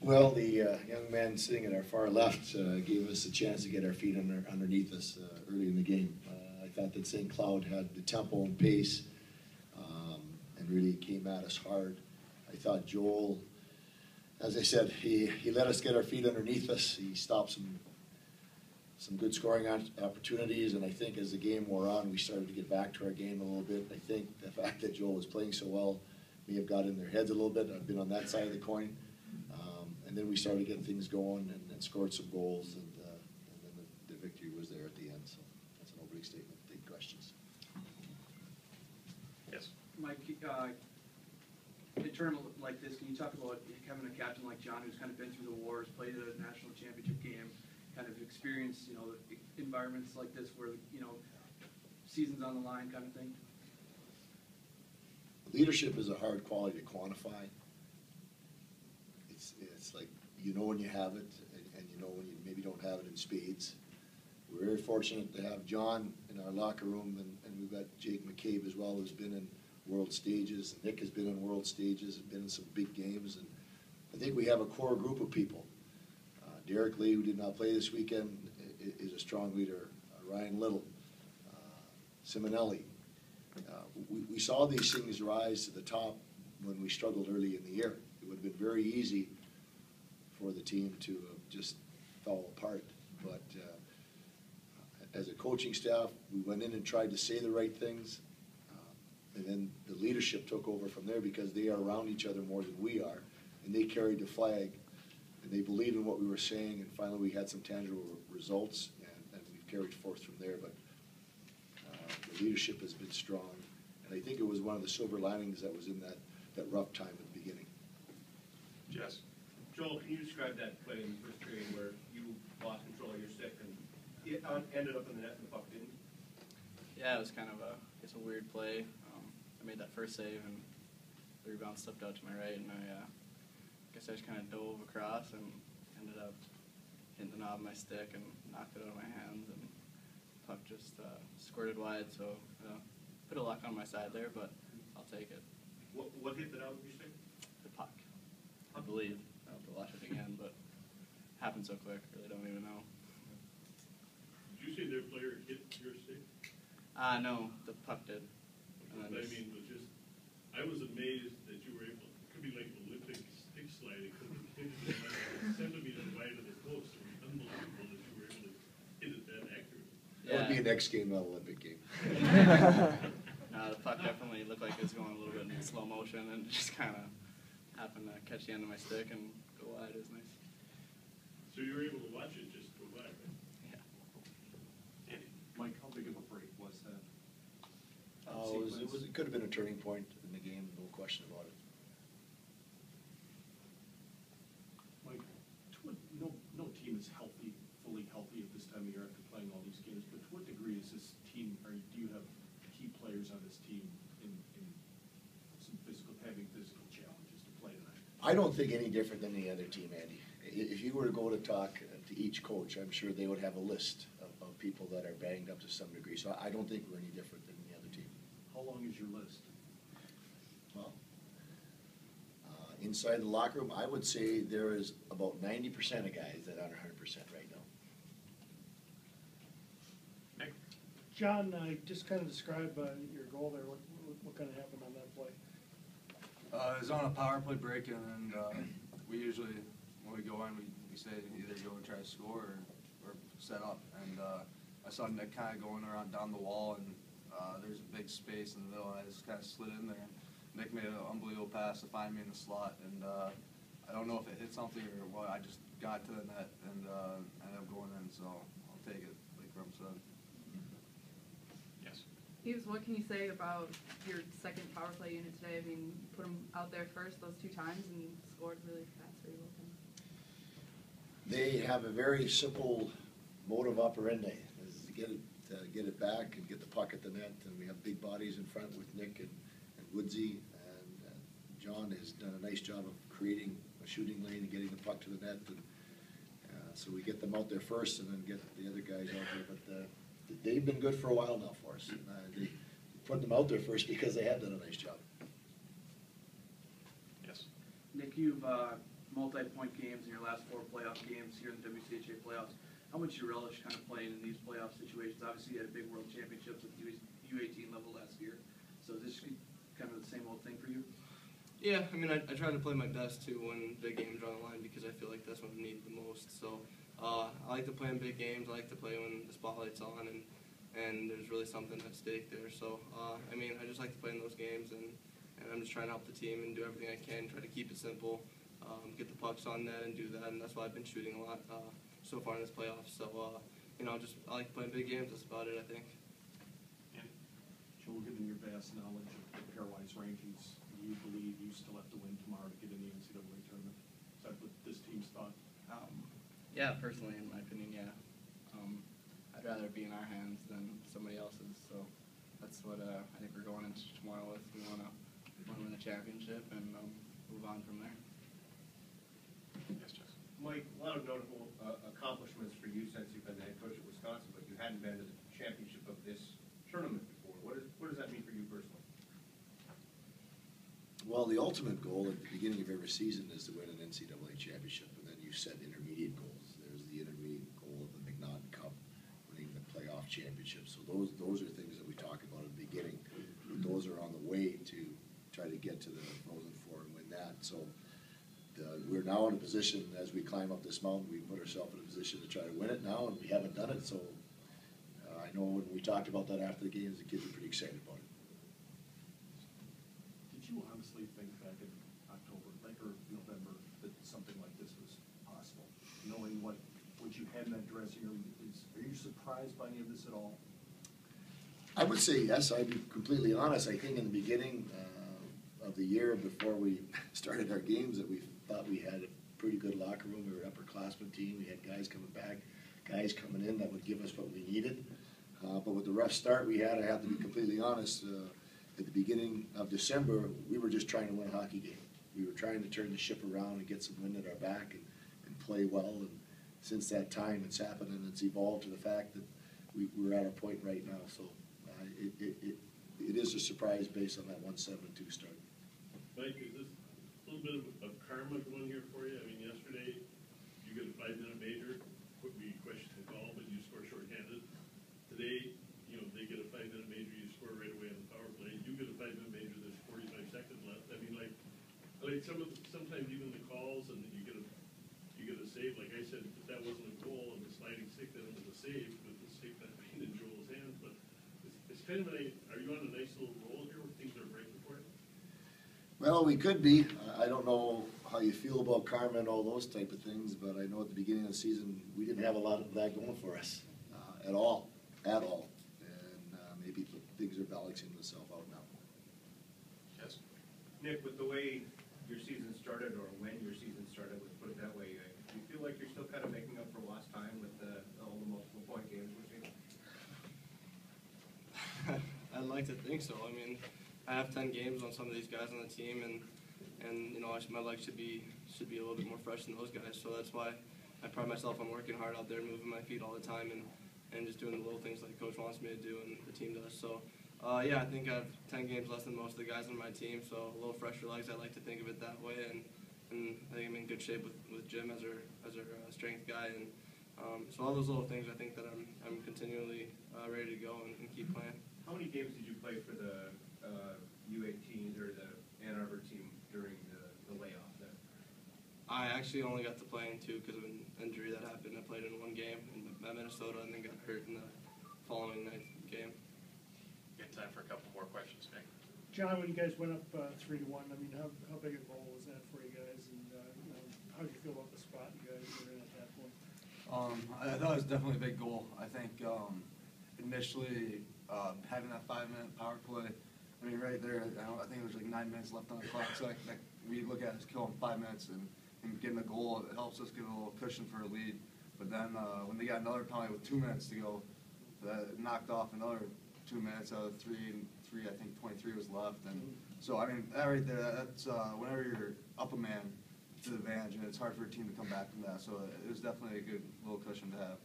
Well, the young man sitting at our far left gave us a chance to get our feet underneath us early in the game. I thought that St. Cloud had the tempo and pace and really came at us hard. I thought Joel, as I said, he let us get our feet underneath us. He stopped some good scoring opportunities, and I think as the game wore on, we started to get back to our game a little bit. I think the fact that Joel was playing so well may have got in their heads a little bit. I've been on that side of the coin. And then we started getting things going and scored some goals, and then the victory was there at the end. So that's an opening statement. Take questions. Yes. Mike, in a tournament like this, can you talk about having a captain like John who's kind of been through the wars, played a national championship game, kind of experienced, environments like this where, seasons on the line kind of thing? Leadership is a hard quality to quantify. It's like, when you have it, and when you maybe don't have it in spades. We're very fortunate to have John in our locker room, and we've got Jake McCabe as well, who's been in world stages. Nick has been in world stages and been in some big games, and I think we have a core group of people. Derek Lee, who did not play this weekend, is a strong leader. Ryan Little, Simonelli. We saw these things rise to the top when we struggled early in the year. It would have been very easy for the team to just fall apart. But as a coaching staff, we went in and tried to say the right things. And then the leadership took over from there because they are around each other more than we are. And they carried the flag. And they believed in what we were saying. And finally, we had some tangible results. And we've carried forth from there. But the leadership has been strong. And I think it was one of the silver linings that was in that rough time at the beginning. Jess. Joel, can you describe that play in the first period where you lost control of your stick and it ended up in the net and the puck didn't? Yeah, it was kind of a weird play. I made that first save and the rebound slipped out to my right, and I guess I just kind of dove across and ended up hitting the knob of my stick and knocked it out of my hands, and the puck just squirted wide. So bit of luck on my side there, but I'll take it. What hit the knob of your stick? The puck, I believe. I'll have to watch it again, but it happened so quick, really don't even know. Did you say their player hit your stick? No, the puck did. I mean, I was amazed that you were able, it could be like Olympic stick sliding, because it hit it like centimeters wide of the post. It was unbelievable that you were able to hit it that accurately. That would be an X game, not an Olympic game. No, the puck definitely looked like it was going a little bit in slow motion, and it just kind of happened to catch the end of my stick and go wide. It was nice. So you were able to watch it just go by, right? Yeah. Andy. Mike, how big of a break was that? It could have been a turning point in the game, no question about it. Mike, no team is fully healthy at this time of year after playing all these games, but to what degree is this team, or do you have key players on this team in some having physical challenges to play tonight? I don't think any different than any other team, Andy. If you were to go to talk to each coach, I'm sure they would have a list of people that are banged up to some degree. So I don't think we're any different than the other team. How long is your list? Well, inside the locker room, I would say there is about 90% of guys that aren't 100% right now. Nick. John, just kind of describe your goal there. What kind of happened on that play? It was on a power play break, and we usually, when we go in, we say either go and try to score or set up. And I saw Nick kind of going around down the wall, and there's a big space in the middle, and I just kind of slid in there. And Nick made an unbelievable pass to find me in the slot, and I don't know if it hit something or what. I just got to the net and ended up going in, so I'll take it, like Rump said. Yes. Eaves, what can you say about your second power play unit today? I mean, you put them out there first those 2 times and scored really fast for you. They have a very simple modus operandi, is to get it back and get the puck at the net, and we have big bodies in front with Nick and Woodsy, and John has done a nice job of creating a shooting lane and getting the puck to the net, and so we get them out there first and then get the other guys out there, but they've been good for a while now for us. They put them out there first because they have done a nice job. Yes. Nick, you've multi-point games in your last 4 playoff games here in the WCHA playoffs. How much you relish kind of playing in these playoff situations? Obviously, you had a big World Championships with U18 level last year. So is this kind of the same old thing for you? Yeah, I mean, I try to play my best to when big games are on the line because I feel like that's when I need the most. So I like to play in big games. I like to play when the spotlight's on and there's really something at stake there. So, I mean, I just like to play in those games, and I'm just trying to help the team and do everything I can, try to keep it simple, get the pucks on net and do that, and that's why I've been shooting a lot so far in this playoffs. So, you know, I like playing big games. That's about it, I think. Joel, given your vast knowledge of the pairwise rankings, do you believe you still have to win tomorrow to get in the NCAA tournament? Is that what this team's thought? Yeah, personally, in my opinion, yeah. I'd rather be in our hands than somebody else's. So that's what I think we're going into tomorrow with. We want to win the championship and move on from there. Yes, Jess. Mike, a lot of notable accomplishments for you since you've been the head coach at Wisconsin, but you hadn't been to the championship of this tournament before. What does that mean for you personally? Well, the ultimate goal at the beginning of every season is to win an NCAA championship, and then you set intermediate goals. There's the intermediate goal of the McNaughton Cup, winning the playoff championship. So those are things that we talk about at the beginning. Those are on the way to try to get to the Frozen Four and win that. So we're now in a position, as we climb up this mountain, we put ourselves in a position to try to win it now, and we haven't done it. So I know when we talked about that after the games, the kids are pretty excited about it. Did you honestly think back in October, or November, that something like this was possible? Knowing what you had in that dressing room, are you surprised by any of this at all? I would say yes. I'd be completely honest. I think in the beginning of the year, before we started our games, that we thought we had a pretty good locker room. We were an upperclassmen team. We had guys coming back, guys coming in that would give us what we needed. But with the rough start we had, I have to be completely honest. At the beginning of December, we were just trying to win a hockey game. We were trying to turn the ship around and get some wind at our back and play well. And since that time, it's happened, and it's evolved to the fact that we're at a point right now. So it is a surprise based on that 1-7-2 start. Mike, is this a little bit of karma going here for you? I mean, yesterday you get a 5-minute major, we question the call, but you score shorthanded. Today, you know, they get a 5-minute major, you score right away on the power play. You get a 5-minute major, there's 45 seconds left. I mean, like sometimes even the calls and you get a save. Like I said, if that wasn't a goal and the sliding stick, then it was a save, with the stick not being in Joel's hands. But it's kind of are you on a nice little roll here where things are breaking for you? Well, we could be. I don't know how you feel about karma and all those type of things, but I know at the beginning of the season we didn't have a lot of that going for us at all. And maybe things are balancing themselves out now. Yes. Nick, with the way your season started, or when your season started, let's put it that way, do you feel like you're still kind of making up for lost time with all the multiple point games we're seeing? I'd like to think so. I mean, I have 10 games on some of these guys on the team, and you know, my legs should be a little bit more fresh than those guys. So that's why I pride myself on working hard out there, moving my feet all the time, and just doing the little things like Coach wants me to do and the team does. So yeah, I think I have 10 games less than most of the guys on my team, so a little fresher legs. I like to think of it that way, and I think I'm in good shape with Jim as our strength guy, and so all those little things, I think that I'm continually ready to go and keep playing. How many games did you play for the U18s or the Ann Arbor team during the layoff then? I actually only got to play in 2 because of an injury that happened. I played in 1 game at Minnesota and then got hurt in the following night game. We have time for a couple more questions, Nick. John, when you guys went up 3-1, I mean, how big a goal was that for you guys? And you know, how do you feel about the spot you guys were in at that point? I thought it was definitely a big goal. I think initially having that 5-minute power play, I mean, right there, I think there was like 9 minutes left on the clock. So we look at it as killing 5 minutes and getting a goal. It helps us get a little cushion for a lead. But then when they got another penalty with 2 minutes to go, that knocked off another 2 minutes out of 3, and I think 23 was left. And so, I mean, that right there, that's whenever you're up a man to the advantage, and it's hard for a team to come back from that. So it was definitely a good little cushion to have.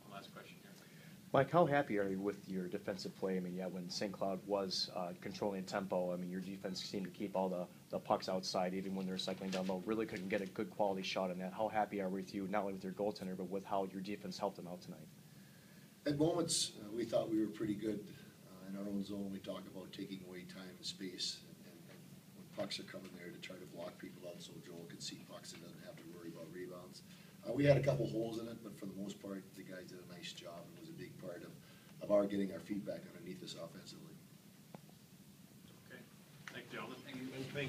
One last question here. Mike, how happy are you with your defensive play? I mean, yeah, when St. Cloud was controlling tempo, I mean, your defense seemed to keep all the pucks outside, even when they were cycling down low. Really couldn't get a good quality shot on that. How happy are we with you, not only with your goaltender, but with how your defense helped them out tonight? At moments, we thought we were pretty good in our own zone. We talk about taking away time and space, and when pucks are coming there to try to block people out so Joel could see pucks and doesn't have to worry about rebounds. We had a couple holes in it, but for the most part, the guys did a nice job and was a big part of our getting our feet back underneath us offensively. Okay. Thank you, gentlemen. Thank you. Thank